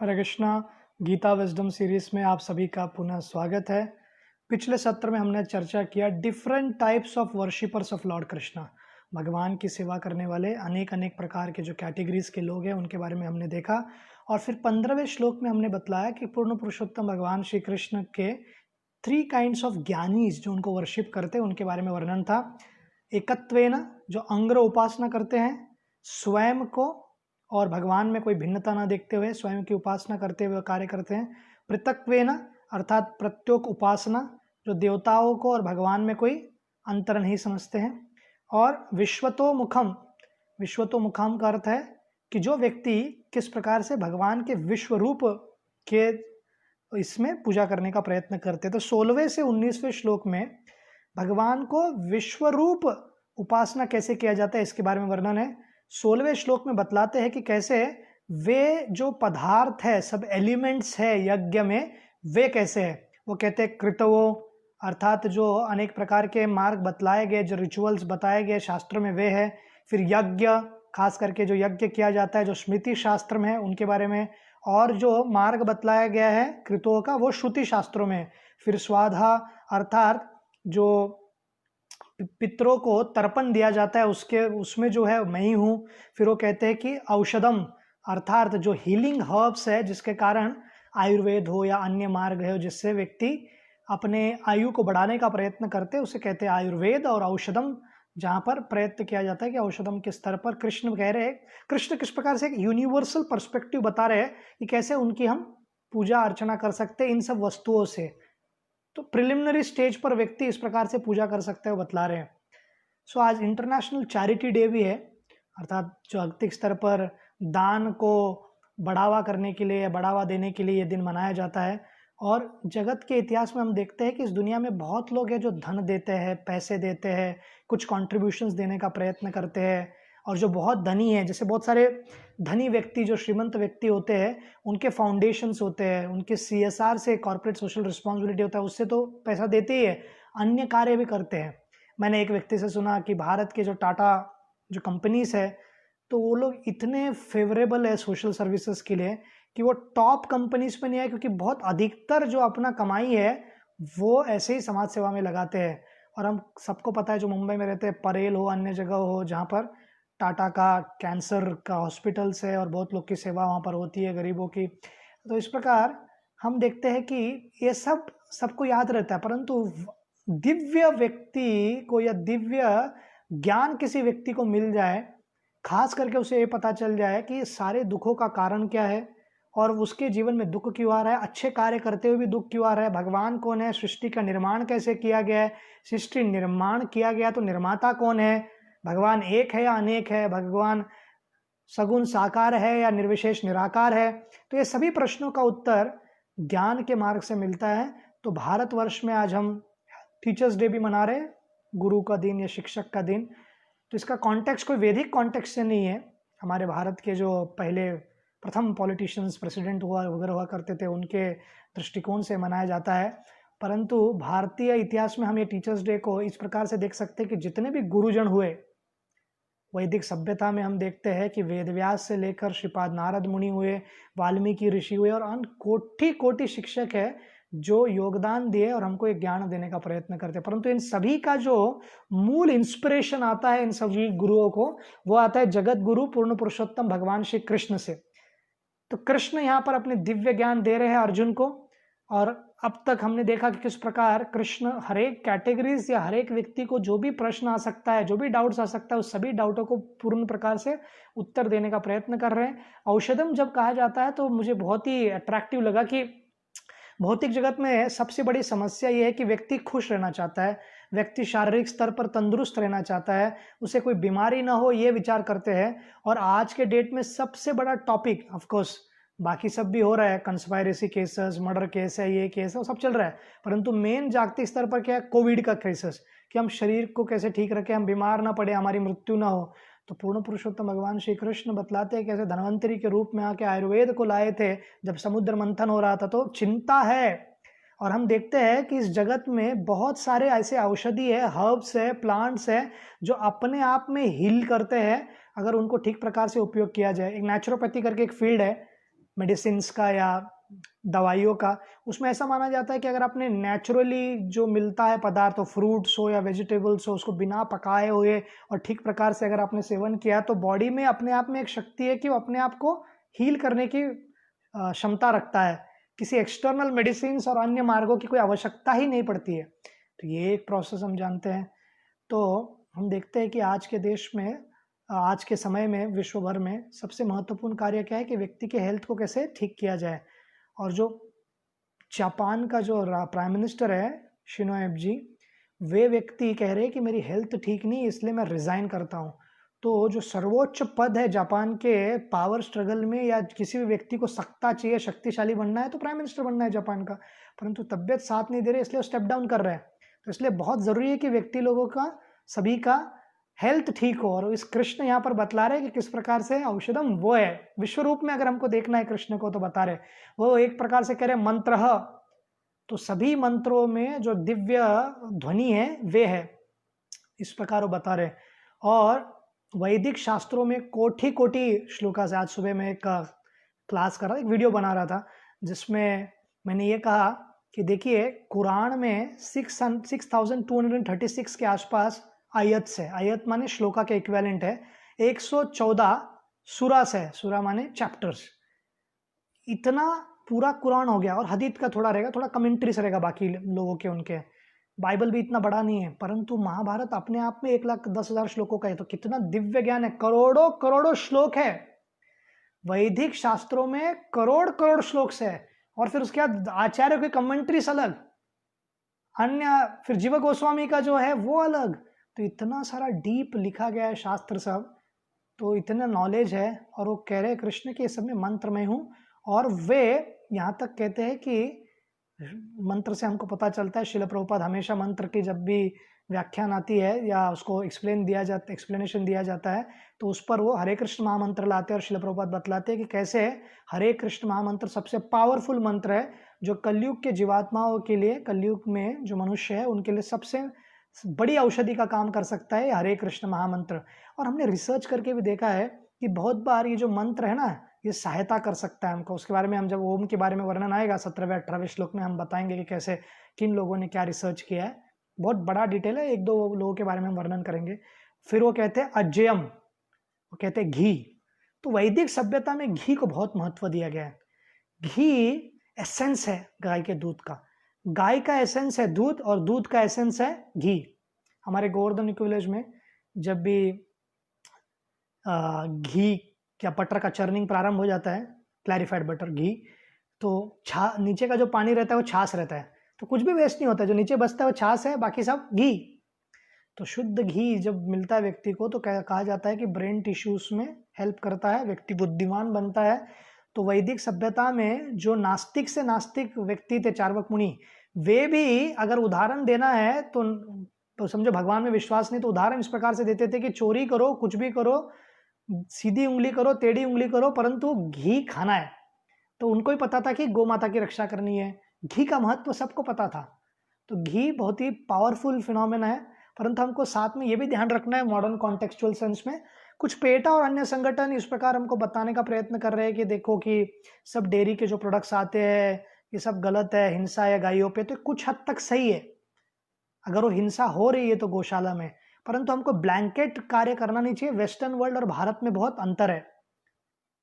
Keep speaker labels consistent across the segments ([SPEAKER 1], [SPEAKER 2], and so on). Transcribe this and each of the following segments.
[SPEAKER 1] हरे Krishna. Gita wisdom series में आप सभी का पुनः स्वागत है। पिछले सत्र में हमने चर्चा किया different types of worshippers of Lord Krishna. भगवान की सेवा करने वाले अनेक अनेक प्रकार के जो कैटेगरीज के लोग हैं उनके बारे में हमने देखा। और फिर 15वें श्लोक में हमने बतलाया कि पूर्ण पुरुषोत्तम भगवान श्री कृष्ण के 3 काइंड्स ऑफ ज्ञानीज जो उनको वर्शिप करते हैं उनके बारे में वर्णन था। एकत्वेन जो अंग्र उपासना करते हैं स्वयं को और भगवान में कोई भिन्नता ना देखते हुए स्वयं की उपासना करते हुए कार्य करते हैं। पृथक्त्वेन अर्थात प्रत्योक उपासना जो देवताओं को और भगवान में कोई अंतर नहीं समझते हैं। और विश्वतोमुखम, विश्वतोमुखम का अर्थ है कि जो व्यक्ति किस प्रकार से भगवान के विश्व रूप के इसमें पूजा करने का प्रयत्न करते हैं। तो 16वें से 19वें श्लोक में भगवान को विश्व रूप उपासना कैसे किया जाता है इसके बारे में वर्णन है। 16वें श्लोक में बतलाते हैं कि कैसे वे जो पदार्थ है, सब एलिमेंट्स है यज्ञ में, वे कैसे है। वो कहते हैं कृतवो अर्थात जो अनेक प्रकार के मार्ग बतलाए गए, जो रिचुअल्स बताए गए शास्त्रों में वे है। फिर यज्ञ, खास करके जो यज्ञ किया जाता है जो स्मृति शास्त्र में है उनके बारे में, और जो मार्ग बतलाया गया है कृतों का वो श्रुति शास्त्रों में। फिर स्वाधा अर्थात जो पितरों को तर्पण दिया जाता है उसके उसमें जो है मैं ही हूँ। फिर वो कहते हैं कि औषधम अर्थात जो हीलिंग हर्ब्स है जिसके कारण आयुर्वेद हो या अन्य मार्ग है जिससे व्यक्ति अपने आयु को बढ़ाने का प्रयत्न करते हैं उसे कहते हैं आयुर्वेद। और औषधम जहाँ पर प्रयत्न किया जाता है कि औषधम के स्तर पर कृष्ण कह रहे हैं, कृष्ण किस प्रकार से एक यूनिवर्सल पर्सपेक्टिव बता रहे हैं कि कैसे उनकी हम पूजा अर्चना कर सकते हैं इन सब वस्तुओं से। तो प्रिलिमिनरी स्टेज पर व्यक्ति इस प्रकार से पूजा कर सकते हैं वो बतला रहे हैं। सो आज इंटरनेशनल चैरिटी डे भी है, अर्थात जागतिक स्तर पर दान को बढ़ावा करने के लिए, बढ़ावा देने के लिए ये दिन मनाया जाता है। और जगत के इतिहास में हम देखते हैं कि इस दुनिया में बहुत लोग हैं जो धन देते हैं, पैसे देते हैं, कुछ कॉन्ट्रीब्यूशंस देने का प्रयत्न करते हैं। और जो बहुत धनी है, जैसे बहुत सारे धनी व्यक्ति जो श्रीमंत व्यक्ति होते हैं उनके फाउंडेशंस होते हैं, उनके CSR से कॉर्पोरेट सोशल रिस्पॉन्सिबिलिटी होता है, उससे तो पैसा देते ही है, अन्य कार्य भी करते हैं। मैंने एक व्यक्ति से सुना कि भारत के जो टाटा जो कंपनीज है तो वो लोग इतने फेवरेबल है सोशल सर्विसेज के लिए कि वो टॉप कंपनीज में नहीं है, क्योंकि बहुत अधिकतर जो अपना कमाई है वो ऐसे ही समाज सेवा में लगाते हैं। और हम सबको पता है जो मुंबई में रहते हैं, परेल हो अन्य जगह हो जहाँ पर टाटा का कैंसर का हॉस्पिटल्स है और बहुत लोग की सेवा वहाँ पर होती है गरीबों की। तो इस प्रकार हम देखते हैं कि ये सब सबको याद रहता है, परंतु दिव्य व्यक्ति को या दिव्य ज्ञान किसी व्यक्ति को मिल जाए, खास करके उसे ये पता चल जाए कि सारे दुखों का कारण क्या है और उसके जीवन में दुख क्यों आ रहा है, अच्छे कार्य करते हुए भी दुख क्यों आ रहा है, भगवान कौन है, सृष्टि का निर्माण कैसे किया गया है, सृष्टि निर्माण किया गया तो निर्माता कौन है, भगवान एक है या अनेक है, भगवान सगुण साकार है या निर्विशेष निराकार है। तो ये सभी प्रश्नों का उत्तर ज्ञान के मार्ग से मिलता है। तो भारतवर्ष में आज हम टीचर्स डे भी मना रहे हैं, गुरु का दिन या शिक्षक का दिन। तो इसका कॉन्टेक्स्ट कोई वैदिक कॉन्टेक्स्ट से नहीं है, हमारे भारत के जो पहले प्रथम पॉलिटिशियंस प्रेसिडेंट हुआ वगैरह हुआ करते थे उनके दृष्टिकोण से मनाया जाता है। परंतु भारतीय इतिहास में हम ये टीचर्स डे को इस प्रकार से देख सकते हैं कि जितने भी गुरुजन हुए वैदिक सभ्यता में, हम देखते हैं कि वेदव्यास से लेकर श्रीपाद नारद मुनि हुए, वाल्मीकि ऋषि हुए और अन्य कोटि कोटि शिक्षक है जो योगदान दिए और हमको एक ज्ञान देने का प्रयत्न करते हैं। परंतु इन सभी का जो मूल इंस्पिरेशन आता है इन सभी गुरुओं को, वो आता है जगत गुरु पूर्ण पुरुषोत्तम भगवान श्री कृष्ण से। तो कृष्ण यहाँ पर अपने दिव्य ज्ञान दे रहे हैं अर्जुन को। और अब तक हमने देखा कि किस प्रकार कृष्ण हर एक कैटेगरीज या हर एक व्यक्ति को जो भी प्रश्न आ सकता है, जो भी डाउट्स आ सकता है, उस सभी डाउटों को पूर्ण प्रकार से उत्तर देने का प्रयत्न कर रहे हैं। औषधम जब कहा जाता है तो मुझे बहुत ही अट्रैक्टिव लगा कि भौतिक जगत में सबसे बड़ी समस्या ये है कि व्यक्ति खुश रहना चाहता है, व्यक्ति शारीरिक स्तर पर तंदुरुस्त रहना चाहता है, उसे कोई बीमारी ना हो ये विचार करते हैं। और आज के डेट में सबसे बड़ा टॉपिक, ऑफ कोर्स बाकी सब भी हो रहा है, कंस्पायरेसी केसेस, मर्डर केस है, ये केस है, वो सब चल रहा है, परंतु मेन जागतिक स्तर पर क्या है, कोविड का केसेस, कि हम शरीर को कैसे ठीक रखें, हम बीमार ना पड़े, हमारी मृत्यु ना हो। तो पूर्ण पुरुषोत्तम भगवान श्री कृष्ण बतलाते हैं कैसे धन्वंतरी के रूप में आके आयुर्वेद को लाए थे जब समुद्र मंथन हो रहा था। तो चिंता है। और हम देखते हैं कि इस जगत में बहुत सारे ऐसे औषधि है, हर्ब्स है, प्लांट्स है जो अपने आप में हील करते हैं अगर उनको ठीक प्रकार से उपयोग किया जाए। एक नेचुरोपैथी करके एक फील्ड है, मेडिसिन्स का या दवाइयों का, उसमें ऐसा माना जाता है कि अगर आपने नेचुरली जो मिलता है पदार्थ हो, फ्रूट्स हो या वेजिटेबल्स हो, उसको बिना पकाए हुए और ठीक प्रकार से अगर आपने सेवन किया तो बॉडी में अपने आप में एक शक्ति है कि वो अपने आप को हील करने की क्षमता रखता है। किसी एक्सटर्नल मेडिसिन और अन्य मार्गों की कोई आवश्यकता ही नहीं पड़ती है। तो ये एक प्रोसेस हम जानते हैं। तो हम देखते हैं कि आज के देश में, आज के समय में, विश्व भर में सबसे महत्वपूर्ण कार्य क्या है कि व्यक्ति के हेल्थ को कैसे ठीक किया जाए। और जो जापान का जो प्राइम मिनिस्टर है शिनो एब जी, वे व्यक्ति कह रहे हैं कि मेरी हेल्थ ठीक नहीं इसलिए मैं रिज़ाइन करता हूँ। तो जो सर्वोच्च पद है जापान के पावर स्ट्रगल में, या किसी भी व्यक्ति को सत्ता चाहिए, शक्तिशाली बनना है तो प्राइम मिनिस्टर बनना है जापान का, परंतु तबियत साथ नहीं दे रही इसलिए वो स्टेप डाउन कर रहे हैं। तो इसलिए बहुत ज़रूरी है कि व्यक्ति लोगों का, सभी का हेल्थ ठीक हो। और इस कृष्ण यहाँ पर बतला रहे कि किस प्रकार से औषधम वो है विश्व रूप में, अगर हमको देखना है कृष्ण को तो बता रहे वो एक प्रकार से कह रहे मंत्र, तो सभी मंत्रों में जो दिव्य ध्वनि है वे है, इस प्रकार वो बता रहे। और वैदिक शास्त्रों में कोटि कोटि श्लोका से, आज सुबह में एक क्लास कर रहा, एक वीडियो बना रहा था जिसमें मैंने ये कहा कि देखिए कुरान में 6236 के आसपास आयत है। आयत माने श्लोका के इक्विवेलेंट है। 114 सूरास है, सूरा माने चैप्टर्स। इतना पूरा कुरान हो गया। और हदीथ का थोड़ा रहेगा, थोड़ा कमेंट्रीज रहेगा बाकी लोगों के, उनके। बाइबल भी इतना बड़ा नहीं है, परंतु महाभारत अपने आप में 1,10,000 श्लोकों का है। तो कितना दिव्य ज्ञान है, करोड़ों करोड़ों श्लोक है। वैदिक शास्त्रों में करोड़ करोड़ श्लोक है। और फिर उसके बाद आचार्य की कमेंट्रीज अलग, अन्य फिर जीव गोस्वामी का जो है वो अलग। तो इतना सारा डीप लिखा गया है शास्त्र सब, तो इतना नॉलेज है। और वो कह रहे कृष्ण के सब में मंत्र में हूँ। और वे यहाँ तक कहते हैं कि मंत्र से हमको पता चलता है, श्रील प्रभुपाद हमेशा मंत्र की जब भी व्याख्यान आती है या उसको एक्सप्लेनेशन दिया जाता है तो उस पर वो हरे कृष्ण महामंत्र लाते हैं। और श्रील प्रभुपाद बतलाते हैं कि कैसे हरे कृष्ण महामंत्र सबसे पावरफुल मंत्र है, जो कलयुग के जीवात्माओं के लिए, कलयुग में जो मनुष्य है उनके लिए सबसे बड़ी औषधि का काम कर सकता है हरे कृष्ण महामंत्र। और हमने रिसर्च करके भी देखा है कि बहुत बार ये जो मंत्र है ना, ये सहायता कर सकता है हमको। उसके बारे में हम जब ओम के बारे में वर्णन आएगा 17वें 18वें श्लोक में, हम बताएंगे कि कैसे किन लोगों ने क्या रिसर्च किया है। बहुत बड़ा डिटेल है, एक दो लोगों के बारे में हम वर्णन करेंगे। फिर वो कहते हैं अजयम, वो कहते हैं घी। तो वैदिक सभ्यता में घी को बहुत महत्व दिया गया है। घी एसेंस है गाय के दूध का, गाय का एसेंस है दूध, और दूध का एसेंस है घी। हमारे गोवर्धन विलेज में जब भी घी क्या बटर का चर्निंग प्रारंभ हो जाता है, क्लैरिफाइड बटर घी, तो नीचे का जो पानी रहता है वो छाछ रहता है, तो कुछ भी वेस्ट नहीं होता, जो नीचे बचता है वो छाछ है, बाकी सब घी। तो शुद्ध घी जब मिलता है व्यक्ति को तो कहा जाता है कि ब्रेन टिश्यूज में हेल्प करता है, व्यक्ति बुद्धिमान बनता है। तो वैदिक सभ्यता में जो नास्तिक से नास्तिक व्यक्ति थे, चार्वक मुनि, वे भी अगर उदाहरण देना है तो समझो भगवान में विश्वास नहीं, तो उदाहरण इस प्रकार से देते थे कि चोरी करो, कुछ भी करो, सीधी उंगली करो, टेढ़ी उंगली करो, परंतु घी खाना है। तो उनको ही पता था कि गौ माता की रक्षा करनी है, घी का महत्व सबको पता था। तो घी बहुत ही पावरफुल फिनोमेना है। परंतु हमको साथ में ये भी ध्यान रखना है, मॉडर्न कॉन्टेक्चुअल सेंस में कुछ पेटा और अन्य संगठन इस प्रकार हमको बताने का प्रयत्न कर रहे हैं कि देखो कि सब डेयरी के जो प्रोडक्ट्स आते हैं ये सब गलत है, हिंसा है गायों पे। तो कुछ हद तक सही है अगर वो हिंसा हो रही है तो गौशाला में, परंतु हमको ब्लैंकेट कार्य करना नहीं चाहिए। वेस्टर्न वर्ल्ड और भारत में बहुत अंतर है।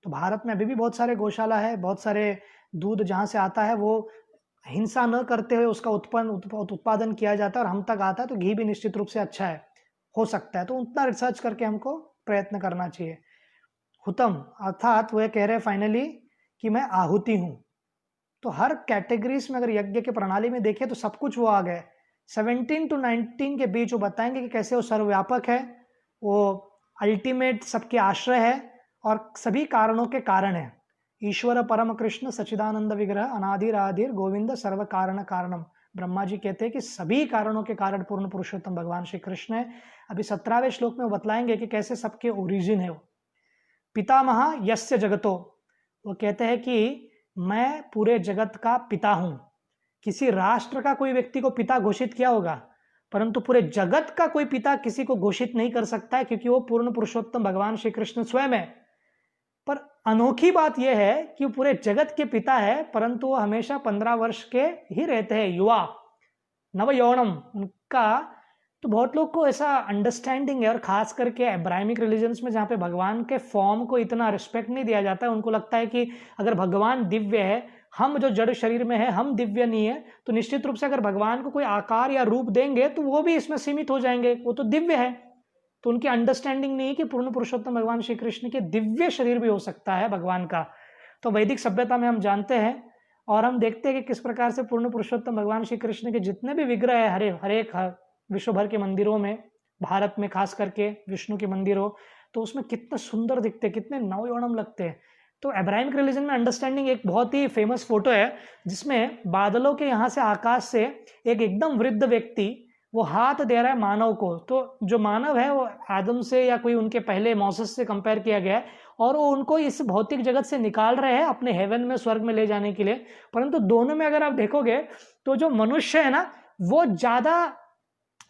[SPEAKER 1] तो भारत में अभी भी बहुत सारे गौशाला है, बहुत सारे दूध जहाँ से आता है वो हिंसा न करते हुए उसका उत्पादन किया जाता है और हम तक आता है। तो घी भी निश्चित रूप से अच्छा है, हो सकता है। तो उतना रिसर्च करके हमको प्रयत्न करना चाहिए। हुतम अर्थात वह कह रहे फाइनली कि मैं आहुति हूँ। तो हर कैटेगरीज में अगर यज्ञ के प्रणाली में देखें तो सब कुछ वो आ गए। 17 to 19 के बीच वो बताएंगे कि कैसे वो सर्वव्यापक है, वो अल्टीमेट सबके आश्रय है और सभी कारणों के कारण है। ईश्वर परम कृष्ण सच्चिदानंद विग्रह अनादिर आदिर गोविंद सर्व कारण कारणम। ब्रह्मा जी कहते हैं कि सभी कारणों के कारण पूर्ण पुरुषोत्तम भगवान श्री कृष्ण है। अभी 17वें श्लोक में वो बतलाएंगे कि कैसे सबके ओरिजिन है वो। पितामह यस्य जगतो, वो कहते हैं कि मैं पूरे जगत का पिता हूं। किसी राष्ट्र का कोई व्यक्ति को पिता घोषित किया होगा, परंतु पूरे जगत का कोई पिता किसी को घोषित नहीं कर सकता है, क्योंकि वो पूर्ण पुरुषोत्तम भगवान श्री कृष्ण स्वयं है। पर अनोखी बात यह है कि वो पूरे जगत के पिता है, परंतु वो हमेशा 15 वर्ष के ही रहते हैं, युवा, नव यौवनम उनका। तो बहुत लोग को ऐसा अंडरस्टैंडिंग है, और खास करके अब्राहमिक रिलीजन्स में जहाँ पे भगवान के फॉर्म को इतना रिस्पेक्ट नहीं दिया जाता है, उनको लगता है कि अगर भगवान दिव्य है, हम जो जड़ शरीर में है हम दिव्य नहीं है, तो निश्चित रूप से अगर भगवान को कोई आकार या रूप देंगे तो वो भी इसमें सीमित हो जाएंगे, वो तो दिव्य है। तो उनकी अंडरस्टैंडिंग नहीं है कि पूर्ण पुरुषोत्तम भगवान श्री कृष्ण के दिव्य शरीर भी हो सकता है भगवान का। तो वैदिक सभ्यता में हम जानते हैं और हम देखते हैं कि किस प्रकार से पूर्ण पुरुषोत्तम भगवान श्री कृष्ण के जितने भी विग्रह है हर एक विश्व भर के मंदिरों में, भारत में खास करके विष्णु के मंदिर हो, तो उसमें कितने सुंदर दिखते, कितने नवयौवनम लगते हैं। तो अब्राहमिक रिलीजन में अंडरस्टैंडिंग एक बहुत ही फेमस फोटो है जिसमें बादलों के यहाँ से आकाश से एक एकदम वृद्ध व्यक्ति वो हाथ दे रहा है मानव को। तो जो मानव है वो आदम से या कोई उनके पहले मौसेस से कंपेयर किया गया है, और वो उनको इस भौतिक जगत से निकाल रहे हैं अपने हेवन में, स्वर्ग में ले जाने के लिए। परंतु दोनों में अगर आप देखोगे तो जो मनुष्य है ना वो ज्यादा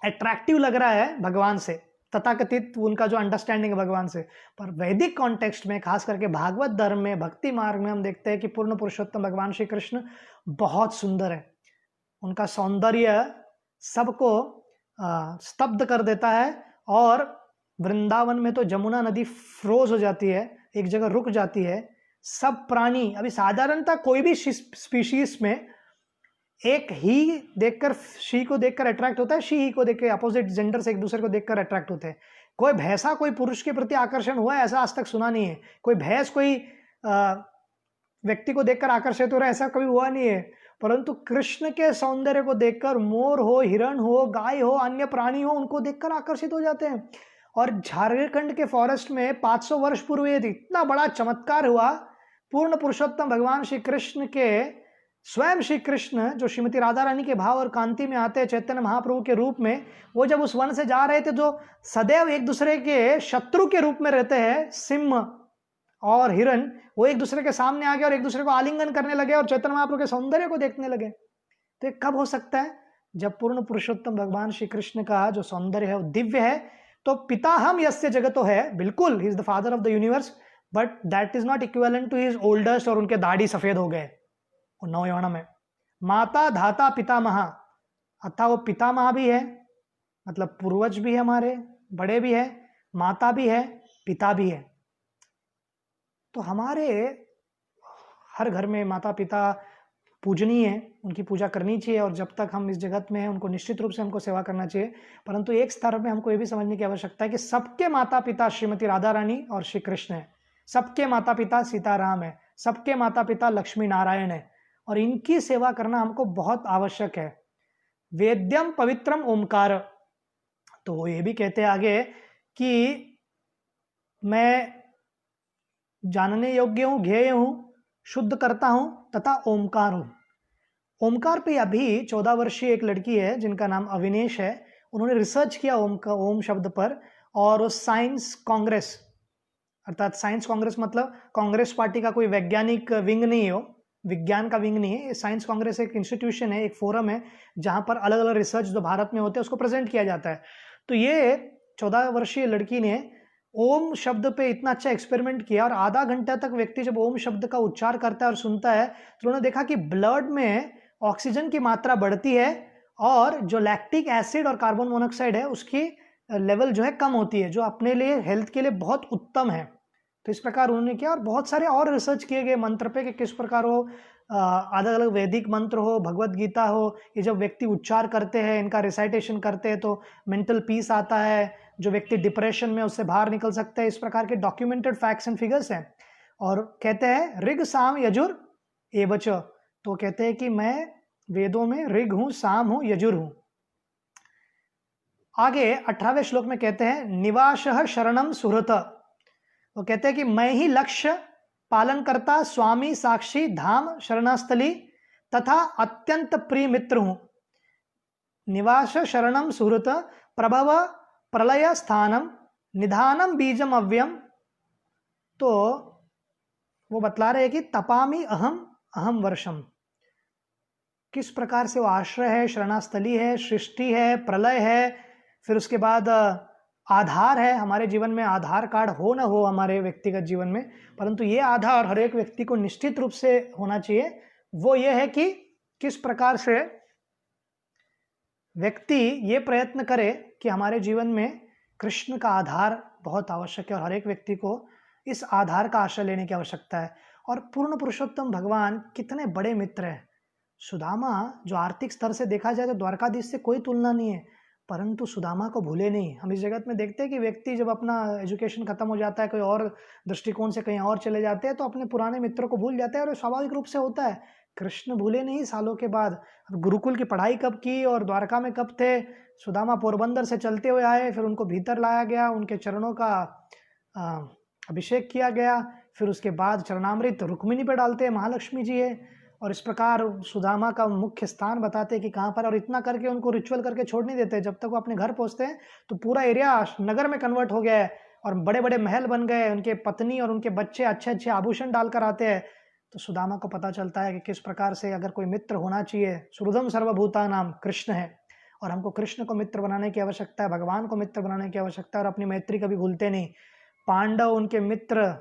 [SPEAKER 1] अट्रैक्टिव लग रहा है भगवान से, तथाकथित उनका जो अंडरस्टैंडिंग है भगवान से। पर वैदिक कॉन्टेक्स्ट में, खास करके भागवत धर्म में, भक्ति मार्ग में हम देखते हैं कि पूर्ण पुरुषोत्तम भगवान श्री कृष्ण बहुत सुंदर है। उनका सौंदर्य सबको स्तब्ध कर देता है, और वृंदावन में तो जमुना नदी फ्रोज हो जाती है, एक जगह रुक जाती है। सब प्राणी, अभी साधारणतः कोई भी स्पीशीज में एक ही देखकर शी को देखकर अट्रैक्ट होता है, शी ही को देखकर, अपोजिट जेंडर से एक दूसरे को देखकर अट्रैक्ट होते हैं। कोई भैंसा कोई पुरुष के प्रति आकर्षण हुआ है ऐसा आज तक सुना नहीं है। कोई भैंस कोई व्यक्ति को देखकर आकर्षित हो रहा है ऐसा कभी हुआ नहीं है। परंतु कृष्ण के सौंदर्य को देखकर मोर हो, हिरण हो, गाय हो, अन्य प्राणी हो, उनको देखकर आकर्षित हो जाते हैं। और झारखंड के फॉरेस्ट में 500 वर्ष पूर्व ये इतना बड़ा चमत्कार हुआ। पूर्ण पुरुषोत्तम भगवान श्री कृष्ण के स्वयं श्री कृष्ण जो श्रीमती राधा रानी के भाव और कांति में आते हैं चैतन्य महाप्रभु के रूप में, वो जब उस वन से जा रहे थे जो सदैव एक दूसरे के शत्रु के रूप में रहते हैं, सिंह और हिरण, वो एक दूसरे के सामने आ गए और एक दूसरे को आलिंगन करने लगे और चैतन्य महाप्रभु के सौंदर्य को देखने लगे। तो ये कब हो सकता है? जब पूर्ण पुरुषोत्तम भगवान श्री कृष्ण का जो सौंदर्य है वो दिव्य है। तो पिता हम यस्य जगतो है, बिल्कुल ही is the father of the universe, but that is not equivalent to his oldest और उनके दाढ़ी सफेद हो गए नौ यौवन में। माता धाता पितामह, अतः वो पितामह भी है, मतलब पूर्वज भी है, हमारे बड़े भी है, माता भी है, पिता भी है। तो हमारे हर घर में माता पिता पूजनीय है, उनकी पूजा करनी चाहिए, और जब तक हम इस जगत में हैं उनको निश्चित रूप से हमको सेवा करना चाहिए। परंतु एक स्तर में हमको ये भी समझने की आवश्यकता है कि सबके माता पिता श्रीमती राधा रानी और श्री कृष्ण है, सबके माता पिता सीताराम है, सबके माता पिता लक्ष्मी नारायण है, और इनकी सेवा करना हमको बहुत आवश्यक है। वेद्यम पवित्रम ओमकार, तो वो ये भी कहते हैं आगे कि मैं जानने योग्य हूं, ज्ञेय हूं, शुद्ध करता हूं तथा ओमकार हूं। ओमकार पे अभी 14 वर्षीय एक लड़की है जिनका नाम अविनेश है, उन्होंने रिसर्च किया ओम शब्द पर, और वो साइंस कांग्रेस, अर्थात साइंस कांग्रेस मतलब कांग्रेस पार्टी का कोई वैज्ञानिक विंग नहीं हो, विज्ञान का विंग नहीं है। साइंस कांग्रेस एक इंस्टीट्यूशन है, एक फोरम है जहां पर अलग अलग रिसर्च जो भारत में होते हैं उसको प्रेजेंट किया जाता है। तो ये 14 वर्षीय लड़की ने ओम शब्द पे इतना अच्छा एक्सपेरिमेंट किया, और आधा घंटा तक व्यक्ति जब ओम शब्द का उच्चार करता है और सुनता है तो उन्होंने देखा कि ब्लड में ऑक्सीजन की मात्रा बढ़ती है, और जो लैक्टिक एसिड और कार्बन मोनोऑक्साइड है उसकी लेवल जो है कम होती है, जो अपने लिए हेल्थ के लिए बहुत उत्तम है। तो इस प्रकार उन्होंने किया, और बहुत सारे और रिसर्च किए गए मंत्र पे कि किस प्रकार वो अलग अलग वैदिक मंत्र हो, भगवत गीता हो, ये जब व्यक्ति उच्चार करते हैं, इनका रिसाइटेशन करते हैं तो मेंटल पीस आता है, जो व्यक्ति डिप्रेशन में उससे बाहर निकल सकता है। इस प्रकार के डॉक्यूमेंटेड फैक्ट्स एंड फिगर्स हैं। और कहते हैं ऋग साम यजुर एवच, तो कहते हैं कि मैं वेदों में ऋग हूं, साम हूं, यजुर हूं। आगे 18वें श्लोक में कहते हैं निवासः शरणम सुहृत, वो कहते हैं कि मैं ही लक्ष्य पालन करता, स्वामी, साक्षी, धाम, शरणास्थली तथा अत्यंत प्रिय मित्र हूं। निवास शरणम सुहृत, प्रभव प्रलय स्थानम, निधानम बीजम अव्यम। तो वो बतला रहे हैं कि तपामी अहम अहम वर्षम, किस प्रकार से वो आश्रय है, शरणास्थली है, सृष्टि है, प्रलय है, फिर उसके बाद आधार है हमारे जीवन में, आधार कार्ड हो ना हो हमारे व्यक्तिगत जीवन में, परंतु ये आधार हर एक व्यक्ति को निश्चित रूप से होना चाहिए। वो ये है कि किस प्रकार से व्यक्ति ये प्रयत्न करे कि हमारे जीवन में कृष्ण का आधार बहुत आवश्यक है और हर एक व्यक्ति को इस आधार का आश्रय लेने की आवश्यकता है। और पूर्ण पुरुषोत्तम भगवान कितने बड़े मित्र हैं। सुदामा जो आर्थिक स्तर से देखा जाए तो द्वारकाधीश से कोई तुलना नहीं है, परंतु सुदामा को भूले नहीं। हम इस जगत में देखते हैं कि व्यक्ति जब अपना एजुकेशन खत्म हो जाता है, कोई और दृष्टिकोण से कहीं और चले जाते हैं, तो अपने पुराने मित्रों को भूल जाते हैं, और स्वाभाविक रूप से होता है। कृष्ण भूले नहीं सालों के बाद। गुरुकुल की पढ़ाई कब की और द्वारका में कब थे। सुदामा पोरबंदर से चलते हुए आए, फिर उनको भीतर लाया गया, उनके चरणों का अभिषेक किया गया, फिर उसके बाद चरणामृत रुक्मिणी पे डालते हैं, महालक्ष्मी जी है। और इस प्रकार सुदामा का मुख्य स्थान बताते हैं कि कहाँ पर, और इतना करके उनको रिचुअल करके छोड़ नहीं देते। जब तक वो अपने घर पहुँचते हैं तो पूरा एरिया नगर में कन्वर्ट हो गया है और बड़े बड़े महल बन गए। उनके पत्नी और उनके बच्चे अच्छे अच्छे आभूषण डालकर आते हैं। तो सुदामा को पता चलता है कि किस प्रकार से अगर कोई मित्र होना चाहिए, सुहृदम सर्वभूता नाम कृष्ण है, और हमको कृष्ण को मित्र बनाने की आवश्यकता है, भगवान को मित्र बनाने की आवश्यकता है, और अपनी मैत्री कभी भूलते नहीं। पांडव उनके मित्र,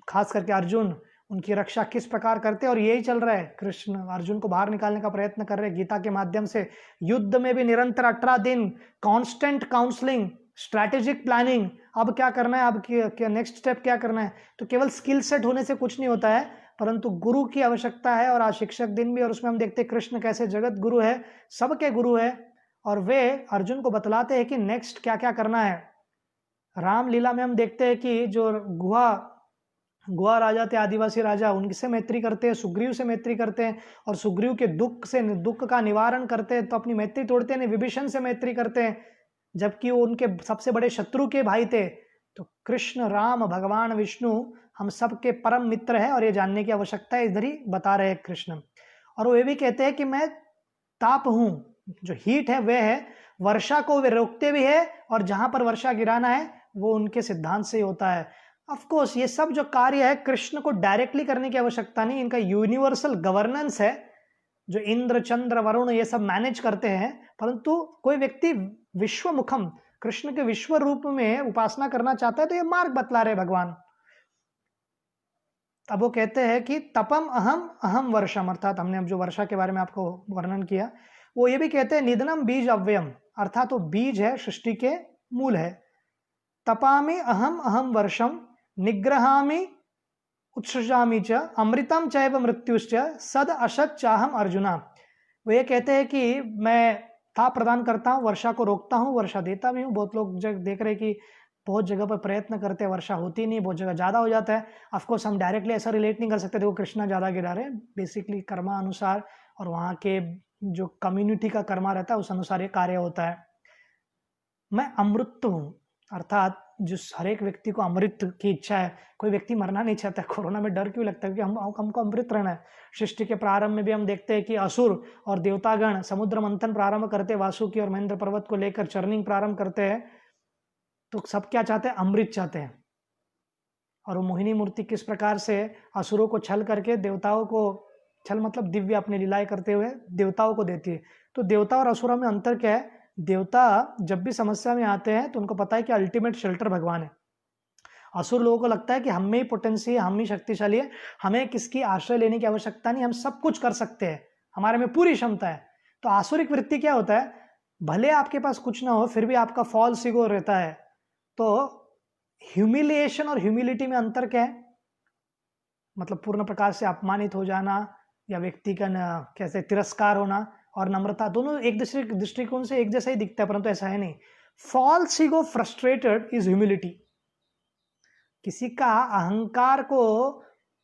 [SPEAKER 1] खास करके अर्जुन, उनकी रक्षा किस प्रकार करते हैं, और यही चल रहा है। कृष्ण अर्जुन को बाहर निकालने का प्रयत्न कर रहे हैं गीता के माध्यम से। युद्ध में भी निरंतर 18 दिन कांस्टेंट काउंसलिंग, स्ट्रैटेजिक प्लानिंग, अब क्या करना है, अब क्या नेक्स्ट स्टेप क्या करना है। तो केवल स्किल सेट होने से कुछ नहीं होता है, परंतु गुरु की आवश्यकता है। और आज शिक्षक दिन भी, और उसमें हम देखते हैं कृष्ण कैसे जगत गुरु है, सबके गुरु है, और वे अर्जुन को बतलाते हैं कि नेक्स्ट क्या क्या करना है। रामलीला में हम देखते हैं कि जो गुहा राजा थे, आदिवासी राजा, उनसे मैत्री करते हैं, सुग्रीव से मैत्री करते हैं, और सुग्रीव के दुख का निवारण करते हैं, तो अपनी मैत्री तोड़ते नहीं, विभीषण से मैत्री करते हैं, जबकि वो उनके सबसे बड़े शत्रु के भाई थे। तो कृष्ण, राम, भगवान विष्णु हम सबके परम मित्र है, और ये जानने की आवश्यकता है, इधर ही बता रहे हैं कृष्ण। और वो ये भी कहते हैं कि मैं ताप हूं, जो हीट है वह है, वर्षा को वे रोकते भी है, और जहां पर वर्षा गिराना है वो उनके सिद्धांत से ही होता है। ऑफ कोर्स ये सब जो कार्य है कृष्ण को डायरेक्टली करने की आवश्यकता नहीं, इनका यूनिवर्सल गवर्नेंस है, जो इंद्र, चंद्र, वरुण ये सब मैनेज करते हैं। परंतु कोई व्यक्ति विश्वमुखम, कृष्ण के विश्व रूप में उपासना करना चाहता है, तो ये मार्ग बतला रहे भगवान। अब वो कहते हैं कि तपम अहम अहम वर्षम, अर्थात हमने अब जो वर्षा के बारे में आपको वर्णन किया, वो ये भी कहते हैं निधनम बीज अव्ययम, अर्थात वो बीज है, सृष्टि के मूल है। तपामि अहम अहम वर्षम निग्रहामि उत्सृजामि च अमृतम चैव मृत्युश्च सद असत चाहम अर्जुना। वो ये कहते हैं कि मैं ताप प्रदान करता हूँ, वर्षा को रोकता हूँ, वर्षा देता भी हूँ। बहुत लोग देख रहे हैं कि बहुत जगह पर प्रयत्न करते हैं, वर्षा होती नहीं, बहुत जगह ज़्यादा हो जाता है। ऑफकोर्स हम डायरेक्टली ऐसा रिलेट नहीं कर सकते, देखो कृष्णा ज़्यादा गिरा रहे हैं, बेसिकली कर्मा अनुसार और वहाँ के जो कम्युनिटी का कर्मा रहता है उस अनुसार ये कार्य होता है। मैं अमृत हूँ, अर्थात जिस हर एक व्यक्ति को अमृत की इच्छा है। कोई व्यक्ति मरना नहीं चाहता। कोरोना में डर क्यों लगता है? क्योंकि हमको अमृत रहना है। सृष्टि के प्रारंभ में भी हम देखते हैं कि असुर और देवतागण समुद्र मंथन प्रारंभ करते, वासुकी और महेंद्र पर्वत को लेकर चर्निंग प्रारंभ करते हैं, तो सब क्या चाहते हैं? अमृत चाहते हैं। और वो मोहिनी मूर्ति किस प्रकार से असुरों को छल करके देवताओं को, छल मतलब दिव्य अपनी लीलाएं करते हुए देवताओं को देती है। तो देवता और असुरों में अंतर क्या है? देवता जब भी समस्या में आते हैं तो उनको पता है कि अल्टीमेट शेल्टर भगवान है। असुर लोगों को लगता है कि हम में ही पोटेंसी है, हम ही शक्तिशाली है, हमें किसकी आश्रय लेने की आवश्यकता नहीं, हम सब कुछ कर सकते हैं, हमारे में पूरी क्षमता है। तो आसुरिक वृत्ति क्या होता है? भले आपके पास कुछ ना हो फिर भी आपका फॉल्स ईगो रहता है। तो ह्यूमिलिएशन और ह्यूमिलिटी में अंतर क्या है? मतलब पूर्ण प्रकार से अपमानित हो जाना या व्यक्ति का कैसे तिरस्कार होना, और नम्रता, दोनों एक दूसरे दृष्टिकोण से एक जैसा ही दिखता है, परंतु ऐसा है नहीं। False ego frustrated is humility. किसी का अहंकार को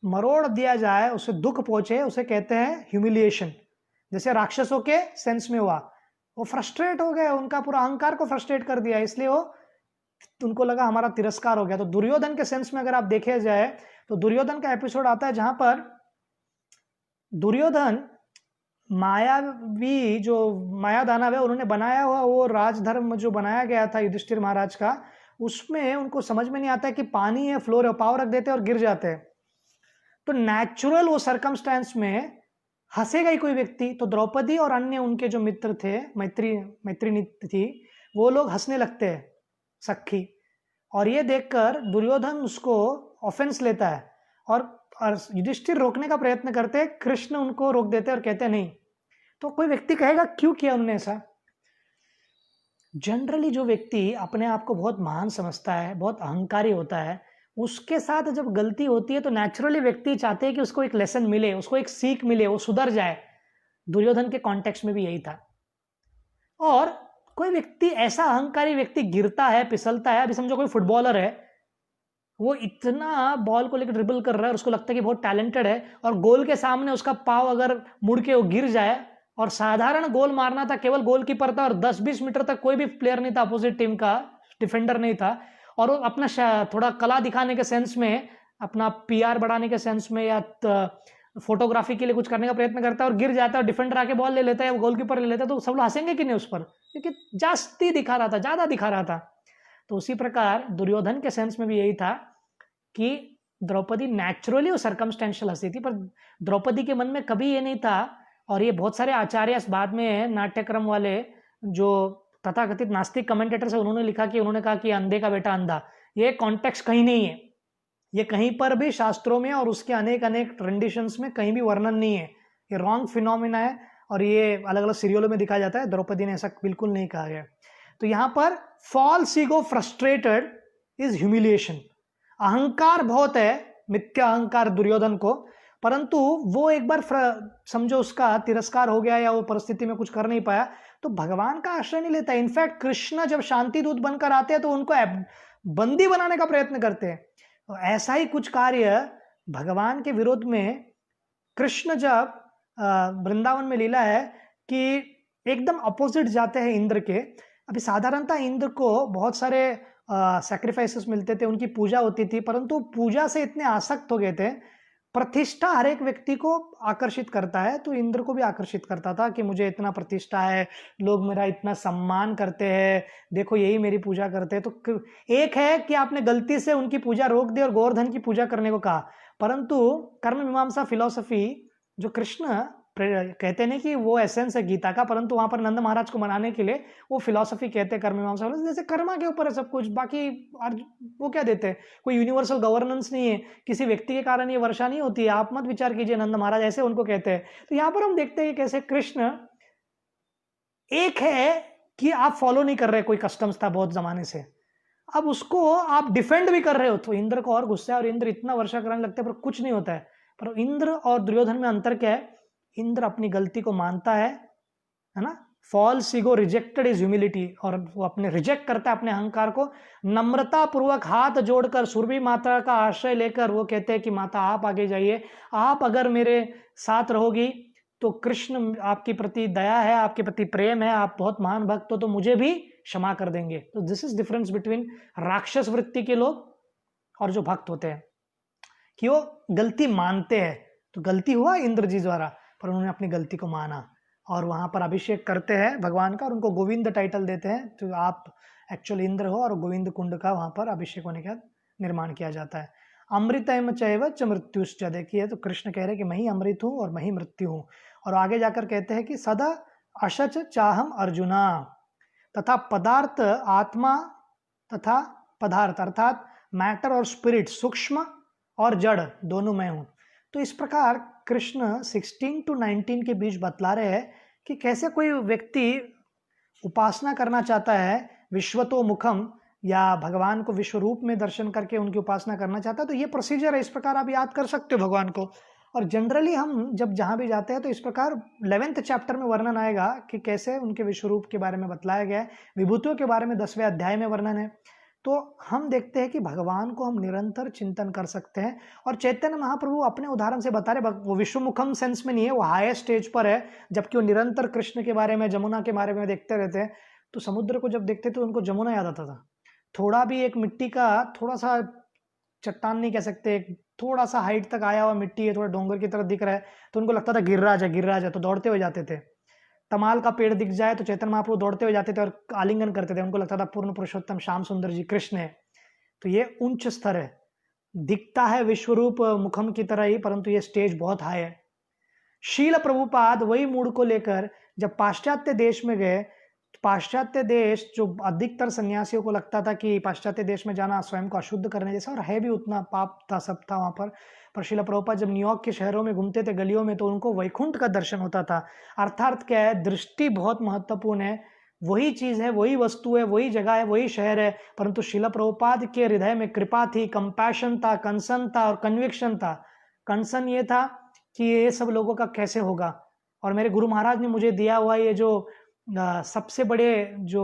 [SPEAKER 1] मरोड़ दिया जाए, उसे दुख पहुंचे, उसे कहते हैं ह्यूमिलिएशन। जैसे राक्षसों के सेंस में हुआ, वो फ्रस्ट्रेट हो गए, उनका पूरा अहंकार को फ्रस्ट्रेट कर दिया, इसलिए उनको लगा हमारा तिरस्कार हो गया। तो दुर्योधन के सेंस में अगर आप देखे जाए तो दुर्योधन का एपिसोड आता है जहां पर दुर्योधन मायावी, जो माया दानव है, उन्होंने बनाया हुआ वो राजधर्म जो बनाया गया था युधिष्ठिर महाराज का, उसमें उनको समझ में नहीं आता है कि पानी है, फ्लोर है, पाव रख देते हैं और गिर जाते हैं। तो नेचुरल वो सर्कमस्टेंस में हंसेगा ही कोई व्यक्ति। तो द्रौपदी और अन्य उनके जो मित्र थे, मैत्रिणी थी, वो लोग हंसने लगते हैं। सखी। और ये देखकर दुर्योधन उसको ऑफेंस लेता है और युधिष्ठिर रोकने का प्रयत्न करते हैं, कृष्ण उनको रोक देते हैं और कहते हैं नहीं। तो कोई व्यक्ति कहेगा क्यों किया उन्होंने ऐसा? जनरली जो व्यक्ति अपने आप को बहुत महान समझता है, बहुत अहंकारी होता है, उसके साथ जब गलती होती है तो नेचुरली व्यक्ति चाहते हैं कि उसको एक लेसन मिले, उसको एक सीख मिले, वो सुधर जाए। दुर्योधन के कॉन्टेक्स्ट में भी यही था। और कोई व्यक्ति ऐसा अहंकारी व्यक्ति गिरता है, फिसलता है, अभी समझो कोई फुटबॉलर है, वो इतना बॉल को लेकर ड्रिबल कर रहा है और उसको लगता है कि बहुत टैलेंटेड है, और गोल के सामने उसका पाव अगर मुड़ के वो गिर जाए, और साधारण गोल मारना था, केवल गोलकीपर था और 10-20 मीटर तक कोई भी प्लेयर नहीं था, अपोजिट टीम का डिफेंडर नहीं था, और वो अपना थोड़ा कला दिखाने के सेंस में, अपना पीआर बढ़ाने के सेंस में या फोटोग्राफी के लिए कुछ करने का प्रयत्न करता है और गिर जाता है, डिफेंडर आके बॉल ले लेता है, गोलकीपर ले लेता है, तो सब लोग हंसेंगे कि नहीं उस पर, क्योंकि जास्ती दिखा रहा था, ज्यादा दिखा रहा था। तो उसी प्रकार दुर्योधन के सेंस में भी यही था कि द्रौपदी नेचुरली वो सर्कमस्टेंशियल हंसी थी, पर द्रौपदी के मन में कभी ये नहीं था। और ये बहुत सारे आचार्य बाद में नाट्यक्रम वाले जो तथाकथित नास्तिक कमेंटेटर्स है, उन्होंने लिखा कि उन्होंने कहा कि अंधे का बेटा अंधा, ये कॉन्टेक्स्ट कहीं नहीं है, ये कहीं पर भी शास्त्रों में और उसके अनेक अनेक ट्रेडिशंस में कहीं भी वर्णन नहीं है, ये रॉन्ग फिनोमिना है, और ये अलग अलग सीरियलों में दिखाया जाता है। द्रौपदी ने ऐसा बिल्कुल नहीं कहा गया। तो यहां पर false ego frustrated is humiliation. अहंकार बहुत है, मिथ्या अहंकार दुर्योधन को, परंतु वो एक बार समझो उसका तिरस्कार हो गया या वो परिस्थिति में कुछ कर नहीं पाया, तो भगवान का आश्रय नहीं लेता। इनफैक्ट कृष्ण जब शांति दूत बनकर आते हैं तो उनको बंदी बनाने का प्रयत्न करते हैं। तो ऐसा ही कुछ कार्य भगवान के विरोध में कृष्ण जब वृंदावन में लीला है कि एकदम अपोजिट जाते हैं इंद्र के। अभी साधारणतः इंद्र को बहुत सारे सैक्रिफाइसेस मिलते थे, उनकी पूजा होती थी, परंतु पूजा से इतने आसक्त हो गए थे। प्रतिष्ठा हर एक व्यक्ति को आकर्षित करता है, तो इंद्र को भी आकर्षित करता था कि मुझे इतना प्रतिष्ठा है, लोग मेरा इतना सम्मान करते हैं, देखो यही मेरी पूजा करते हैं। तो एक है कि आपने गलती से उनकी पूजा रोक दी और गोवर्धन की पूजा करने को कहा, परंतु कर्म मीमांसा फिलॉसफी जो कृष्ण कहते नहीं कि वो एसेंस है गीता का, परंतु वहां पर नंद महाराज को मनाने के लिए वो फिलॉसफी कहते हैं कर्म मीमांसा, जैसे कर्मा के ऊपर है सब कुछ, बाकी वो क्या देते हैं, कोई यूनिवर्सल गवर्नेंस नहीं है, किसी व्यक्ति के कारण ये वर्षा नहीं होती है, आप मत विचार कीजिए नंद महाराज, ऐसे उनको कहते हैं। तो यहाँ पर हम देखते हैं कैसे कृष्ण, एक है कि आप फॉलो नहीं कर रहे, कोई कस्टम्स था बहुत जमाने से, अब उसको आप डिफेंड भी कर रहे हो, तो इंद्र को और गुस्सा है, और इंद्र इतना वर्षा कराने लगते हैं पर कुछ नहीं होता है। पर इंद्र और दुर्योधन में अंतर क्या है, इंद्र अपनी गलती को मानता है ना, false ego rejected is humility, और वो अपने रिजेक्ट करता है अपने अहंकार को, नम्रता पूर्वक हाथ जोड़कर सुरभि माता का आश्रय लेकर वो कहते हैं कि माता आप आगे जाइए, आप अगर मेरे साथ रहोगी तो कृष्ण आपके प्रति दया है, आपके प्रति प्रेम है, आप बहुत महान भक्त हो, तो मुझे भी क्षमा कर देंगे। तो दिस इज डिफरेंस बिटवीन राक्षस वृत्ति के लोग और जो भक्त होते हैं, कि वो गलती मानते हैं। तो गलती हुआ इंद्र जी द्वारा, पर उन्होंने अपनी गलती को माना और वहां पर अभिषेक करते हैं भगवान का, और उनको गोविंद टाइटल देते हैं। तो आप एक्चुअल इंद्र हो, और गोविंद कुंड का वहां पर अभिषेक होने के बाद निर्माण किया जाता है। अमृतम चैव च मृत्युश्च, देखिए तो कृष्ण कह रहे कि मैं ही अमृत हूं और मैं ही मृत्यु हूं। और आगे जाकर कहते हैं कि सदा अशच चाहम अर्जुना, तथा पदार्थ आत्मा तथा पदार्थ अर्थात मैटर और स्पिरिट, सूक्ष्म और जड़ दोनों मैं हूं। तो इस प्रकार कृष्ण 16 to 19 के बीच बतला रहे हैं कि कैसे कोई व्यक्ति उपासना करना चाहता है विश्वतो मुखम, या भगवान को विश्व रूप में दर्शन करके उनकी उपासना करना चाहता है, तो ये प्रोसीजर है, इस प्रकार आप याद कर सकते हो भगवान को। और जनरली हम जब जहां भी जाते हैं तो इस प्रकार 11th चैप्टर में वर्णन आएगा कि कैसे उनके विश्व रूप के बारे में बतलाया गया है, विभूतियों के बारे में 10वें अध्याय में वर्णन है। तो हम देखते हैं कि भगवान को हम निरंतर चिंतन कर सकते हैं। और चैतन्य महाप्रभु अपने उदाहरण से बता रहे, वो विश्वमुखम सेंस में नहीं है, वो हाईएस्ट स्टेज पर है, जबकि वो निरंतर कृष्ण के बारे में, जमुना के बारे में देखते रहते हैं। तो समुद्र को जब देखते तो उनको जमुना याद आता था। थोड़ा भी एक मिट्टी का थोड़ा सा चट्टान नहीं कह सकते, थोड़ा सा हाइट तक आया हुआ मिट्टी है, थोड़ा डोंगर की तरफ दिख रहा है, तो उनको लगता था गिरिराज है गिरिराज है, तो दौड़ते हुए जाते थे। तमाल का पेड़ दिख जाए तो चैतन्य महाप्रभु दौड़ते हुए जाते थे और आलिंगन करते थे, उनको लगता था पूर्ण पुरुषोत्तम श्याम सुंदर जी कृष्ण है। तो ये उच्च स्तर है, दिखता है विश्वरूप मुखम की तरह ही, परंतु ये स्टेज बहुत हाई है। शील प्रभुपाद वही मूड को लेकर जब पाश्चात्य देश में गए पाश्चात्य देश, जो अधिकतर सन्यासियों को लगता था कि पाश्चात्य देश में जाना स्वयं को अशुद्ध करने जैसा, और है भी उतना, पाप था, सब था वहाँ पर। श्रील प्रभुपाद जब न्यूयॉर्क के शहरों में घूमते थे गलियों में, तो उनको वैकुंठ का दर्शन होता था। अर्थात क्या है, दृष्टि बहुत महत्वपूर्ण है। वही चीज है, वही वस्तु है, वही जगह है, वही शहर है, परंतु श्रील प्रभुपाद के हृदय में कृपा थी, कंपैशन था, कंसर्न था और कन्विक्शन था। कंसर्न ये था कि ये सब लोगों का कैसे होगा, और मेरे गुरु महाराज ने मुझे दिया हुआ ये जो सबसे बड़े जो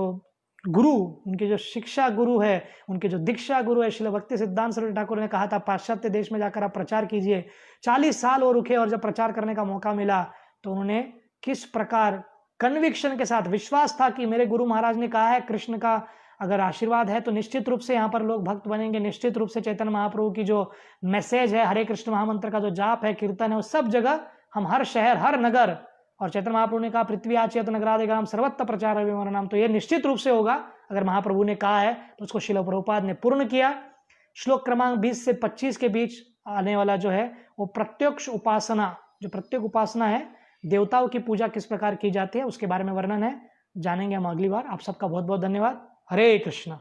[SPEAKER 1] गुरु, उनके जो शिक्षा गुरु है, उनके जो दीक्षा गुरु है, श्रील भक्ति सिद्धांत सरस्वती ठाकुर ने कहा था, पाश्चात्य देश में जाकर आप प्रचार कीजिए। 40 साल वो रुके, और जब प्रचार करने का मौका मिला तो उन्होंने किस प्रकार कन्विक्शन के साथ, विश्वास था कि मेरे गुरु महाराज ने कहा है, कृष्ण का अगर आशीर्वाद है तो निश्चित रूप से यहाँ पर लोग भक्त बनेंगे, निश्चित रूप से चैतन्य महाप्रभु की जो मैसेज है, हरे कृष्ण महामंत्र का जो जाप है, कीर्तन है, वो सब जगह, हम हर शहर, हर नगर, और चैतन्य महाप्रभु ने कहा पृथ्वी आचेत नगरादिग्राम सर्वत्र प्रचार नाम, तो ये निश्चित रूप से होगा। अगर महाप्रभु ने कहा है तो उसको श्रील प्रभुपाद ने पूर्ण किया। श्लोक क्रमांक 20 से 25 के बीच आने वाला जो है वो प्रत्यक्ष उपासना, जो प्रत्येक उपासना है, देवताओं की पूजा किस प्रकार की जाती है, उसके बारे में वर्णन है, जानेंगे हम अगली बार। आप सबका बहुत बहुत धन्यवाद। हरे कृष्णा।